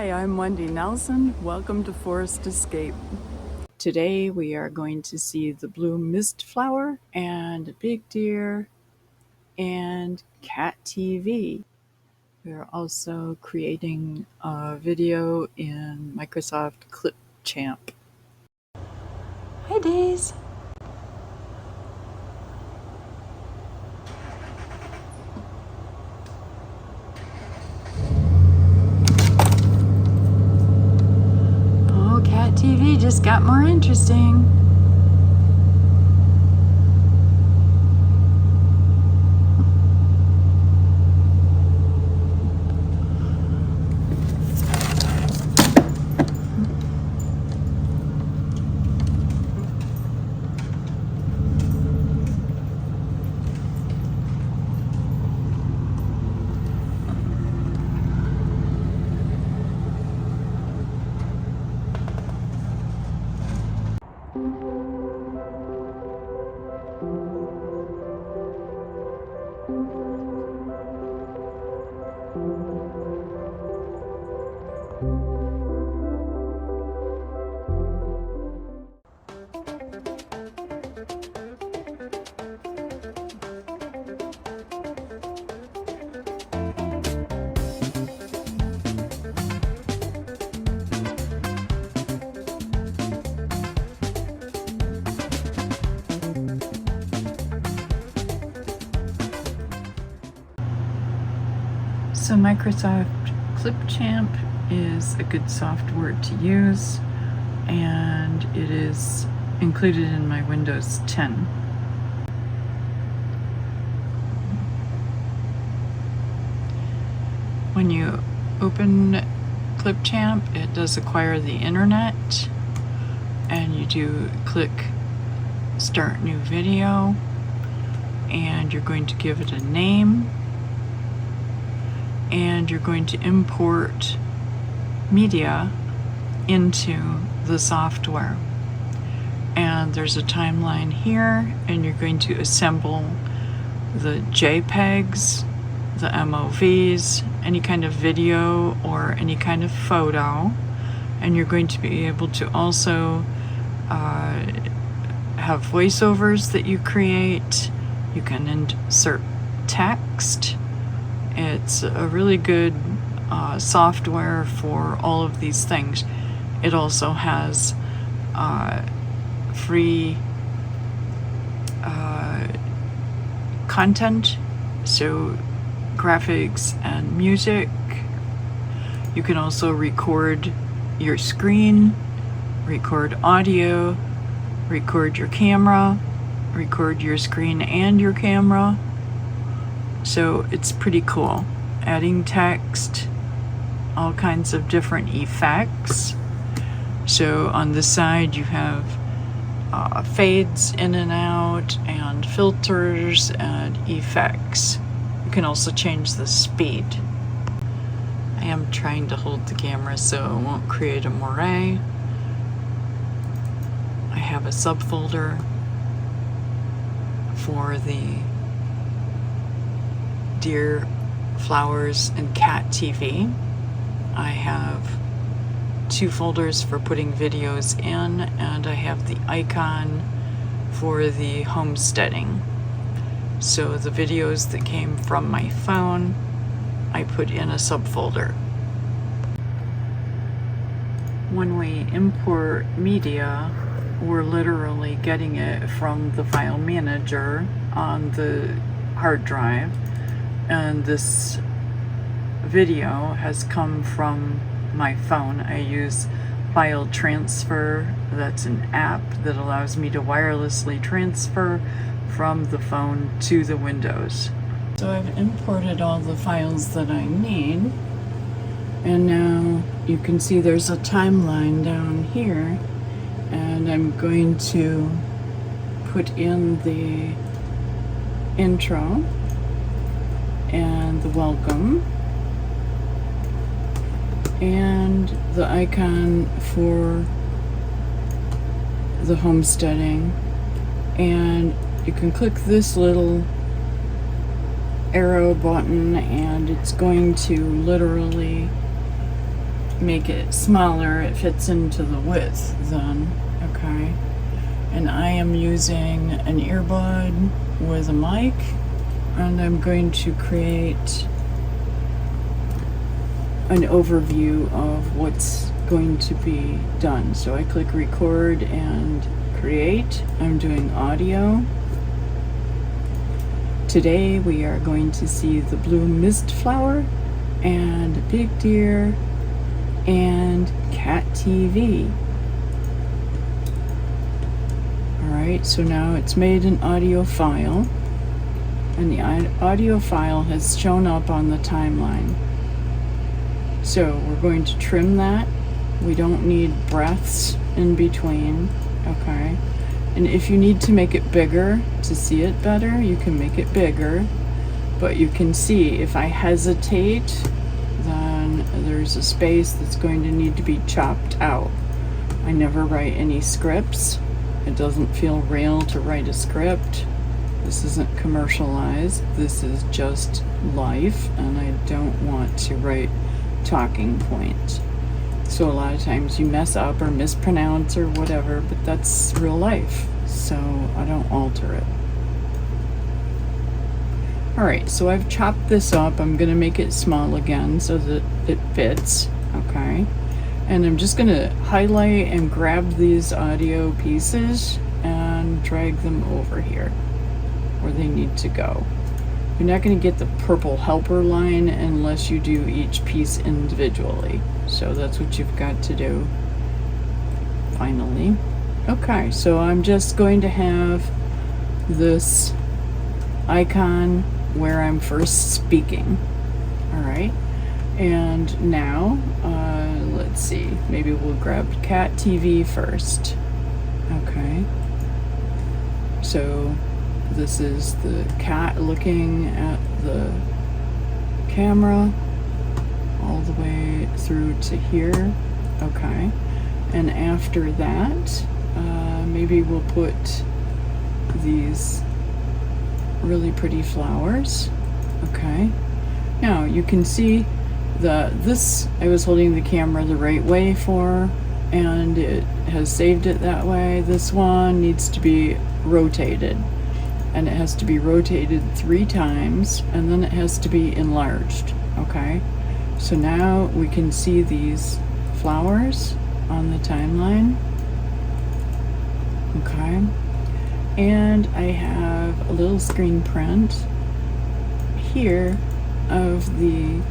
Hi, I'm Wendy Nelson. Welcome to Forest Escape. Today we are going to see the blue mistflower and big deer and cat TV. We're also creating a video in Microsoft Clipchamp. Hi, Days. Oh, cat TV just got more interesting. So Microsoft Clipchamp is a good software to use, and it is included in my Windows 10. When you open Clipchamp, it does acquire the internet, and you do click Start New Video, and you're going to give it a name. And you're going to import media into the software. And there's a timeline here, and you're going to assemble the JPEGs, the MOVs, any kind of video or any kind of photo. And you're going to be able to also have voiceovers that you create. You can insert text. It's a really good software for all of these things. It also has free content, so graphics and music. You can also record your screen, record audio, record your camera, record your screen and your camera. So it's pretty cool. Adding text, all kinds of different effects. So on the side you have fades in and out, and filters and effects. You can also change the speed. I am trying to hold the camera so it won't create a moray. I have a subfolder for the deer, flowers, and cat TV. I have 2 folders for putting videos in, and I have the icon for the homesteading. So the videos that came from my phone, I put in a subfolder. When we import media, we're literally getting it from the file manager on the hard drive. And this video has come from my phone. I use File Transfer. That's an app that allows me to wirelessly transfer from the phone to the Windows. So I've imported all the files that I need, and now you can see there's a timeline down here, and I'm going to put in the intro and the welcome and the icon for the homesteading, and you can click this little arrow button and it's going to literally make it smaller, it fits into the width then, okay? And I am using an earbud with a mic, and I'm going to create an overview of what's going to be done. So I click record and create. I'm doing audio. Today we are going to see the blue mistflower and a big deer and cat TV. Alright, so now it's made an audio file, and the audio file has shown up on the timeline. So we're going to trim that. We don't need breaths in between, okay? And if you need to make it bigger to see it better, you can make it bigger. But you can see if I hesitate, then there's a space that's going to need to be chopped out. I never write any scripts. It doesn't feel real to write a script. This isn't commercialized. This is just life, and I don't want to write talking points. So a lot of times you mess up or mispronounce or whatever, but that's real life, so I don't alter it. Alright, so I've chopped this up. I'm going to make it small again so that it fits, okay? And I'm just going to highlight and grab these audio pieces and drag them over here where they need to go. You're not going to get the purple helper line unless you do each piece individually. So that's what you've got to do finally. Okay, so I'm just going to have this icon where I'm first speaking. Alright, and now let's see, maybe we'll grab cat TV first. Okay, so this is the cat looking at the camera all the way through to here. Okay, and after that maybe we'll put these really pretty flowers. Okay, now you can see this I was holding the camera the right way for, and it has saved it that way. This one needs to be rotated, and it has to be rotated 3 times, and then it has to be enlarged. Okay, so now we can see these flowers on the timeline. Okay, and I have a little screen print here of the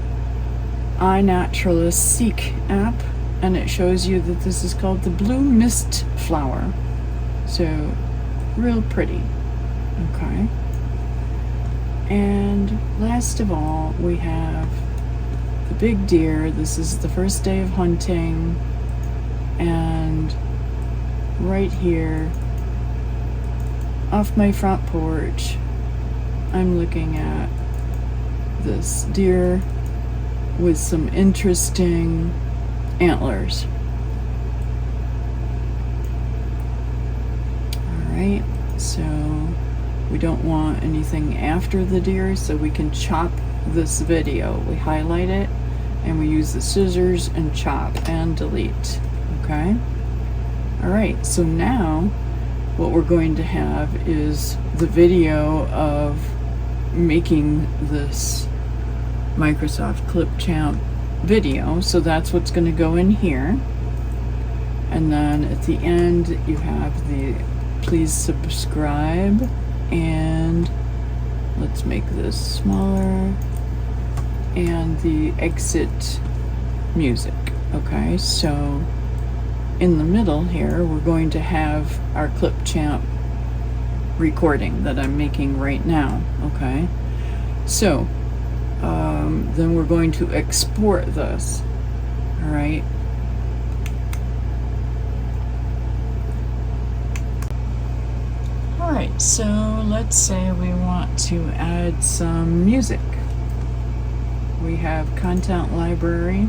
iNaturalist Seek app, and it shows you that this is called the Blue Mistflower. So real pretty. Okay, and last of all we have the big deer. This is the first day of hunting, and right here off my front porch I'm looking at this deer with some interesting antlers. Alright, so we don't want anything after the deer, so we can chop this video. We highlight it and we use the scissors and chop and delete. Okay, alright, so now what we're going to have is the video of making this Microsoft Clipchamp video. So that's what's going to go in here, and then at the end you have the please subscribe, and let's make this smaller, and the exit music. Okay, so in the middle here we're going to have our Clipchamp recording that I'm making right now. Okay, so then we're going to export this. All right, alright, so let's say we want to add some music. We have content library,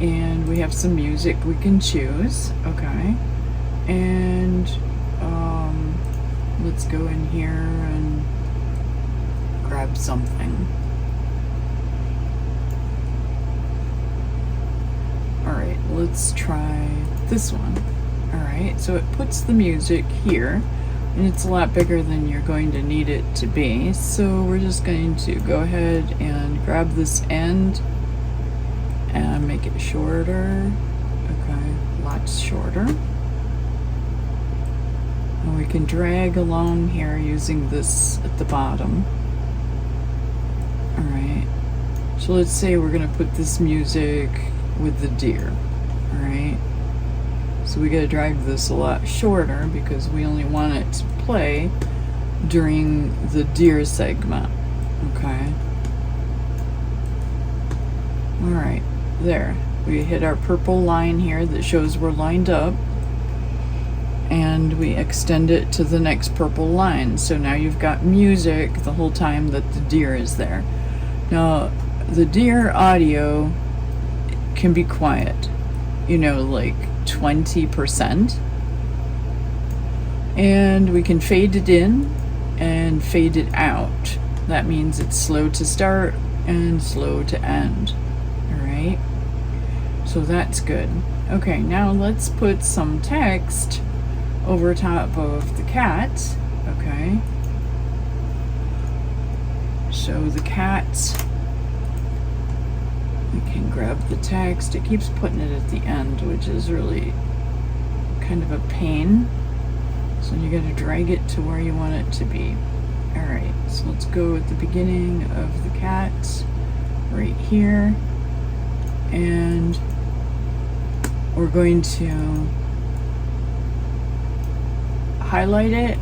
and we have some music we can choose. Okay, and let's go in here and grab something. let's try this one. Alright, so it puts the music here, and it's a lot bigger than you're going to need it to be. So we're just going to go ahead and grab this end and make it shorter. Okay, lots shorter. And we can drag along here using this at the bottom. Alright, so let's say we're going to put this music with the deer. Alright, so we got to drag this a lot shorter because we only want it to play during the deer segment. Okay. Alright, there. We hit our purple line here that shows we're lined up, and we extend it to the next purple line. So now you've got music the whole time that the deer is there. Now, the deer audio can be quiet, you know, like 20%. And we can fade it in and fade it out. That means it's slow to start and slow to end. Alright? So that's good. Okay, now let's put some text over top of the cat. Okay. So the cat, we can grab the text. It keeps putting it at the end, which is really kind of a pain. So you got to drag it to where you want it to be. Alright, so let's go at the beginning of the cat, right here. And we're going to highlight it,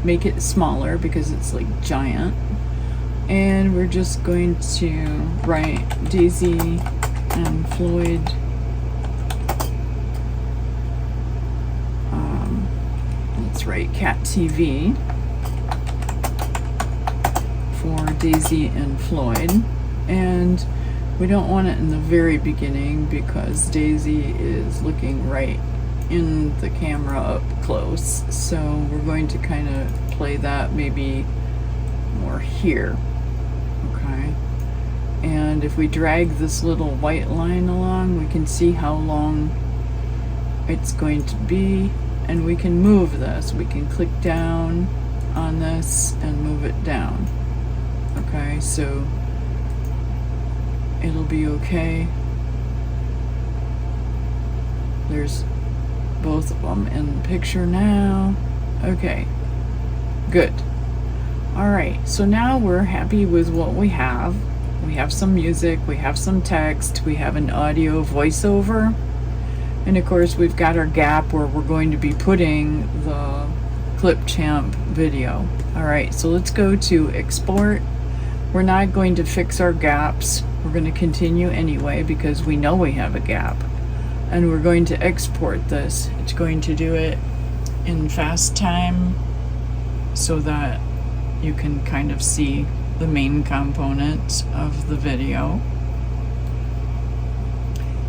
make it smaller because it's like giant. And we're just going to write Daisy and Floyd. Let's write Cat TV for Daisy and Floyd. And we don't want it in the very beginning because Daisy is looking right in the camera up close. So we're going to kind of play that maybe more here. Okay. And if we drag this little white line along, we can see how long it's going to be, and we can move this. We can click down on this and move it down. Okay, so it'll be okay. There's both of them in the picture now. Okay, good. Alright, so now we're happy with what we have. We have some music, we have some text, we have an audio voiceover, and of course we've got our gap where we're going to be putting the Clipchamp video. Alright, so let's go to export. We're not going to fix our gaps. We're going to continue anyway because we know we have a gap. And we're going to export this. It's going to do it in fast time so that you can kind of see the main component of the video.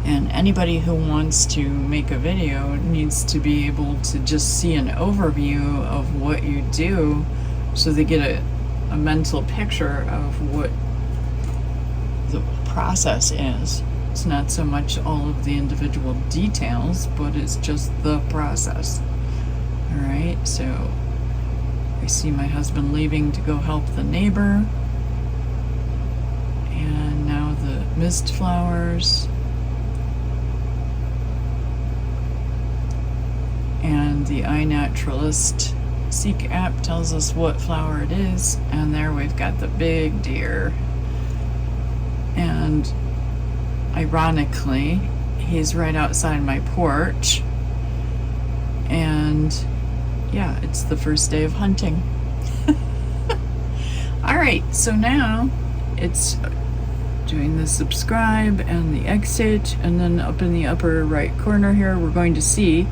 And anybody who wants to make a video needs to be able to just see an overview of what you do so they get a mental picture of what the process is. It's not so much all of the individual details, but it's just the process. Alright, so I see my husband leaving to go help the neighbor. And now the Mistflowers. And the iNaturalist Seek app tells us what flower it is. And there we've got the big deer. And ironically, he's right outside my porch. And yeah, it's the first day of hunting. Alright, so now it's doing the subscribe and the exit, and then up in the upper right corner here we're going to see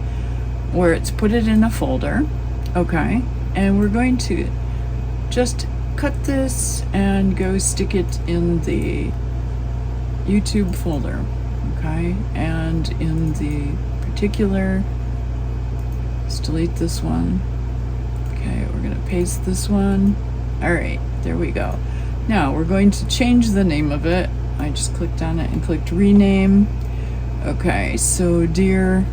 where it's put it in a folder. Okay, and we're going to just cut this and go stick it in the YouTube folder. Okay, and in the particular, let's delete this one. Okay, we're gonna paste this one. Alright, there we go. Now we're going to change the name of it. I just clicked on it and clicked rename. Okay, so deer.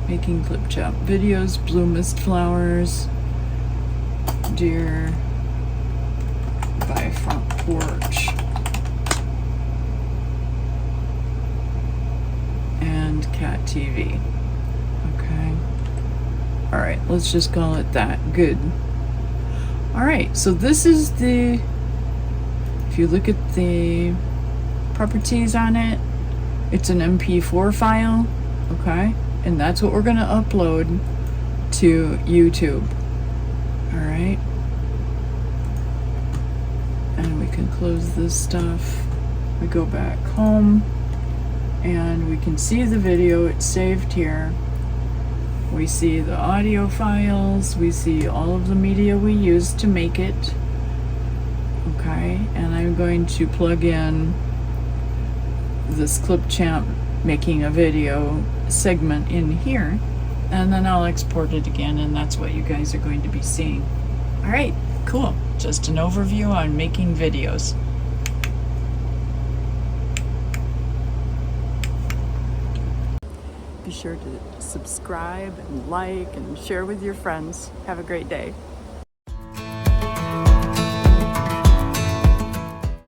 Making Clipchamp videos, Blue Mistflowers, deer by front porch, and cat TV. Okay. All right, let's just call it that. Good. All right, so this is the, if you look at the properties on it, it's an MP4 file, okay? And that's what we're gonna upload to YouTube. All right. And we can close this stuff. We go back home and we can see the video. It's saved here. We see the audio files. We see all of the media we used to make it. Okay. And I'm going to plug in this Clipchamp making a video segment in here, and then I'll export it again, and that's what you guys are going to be seeing. All right, cool. Just an overview on making videos. Be sure to subscribe and like and share with your friends. Have a great day.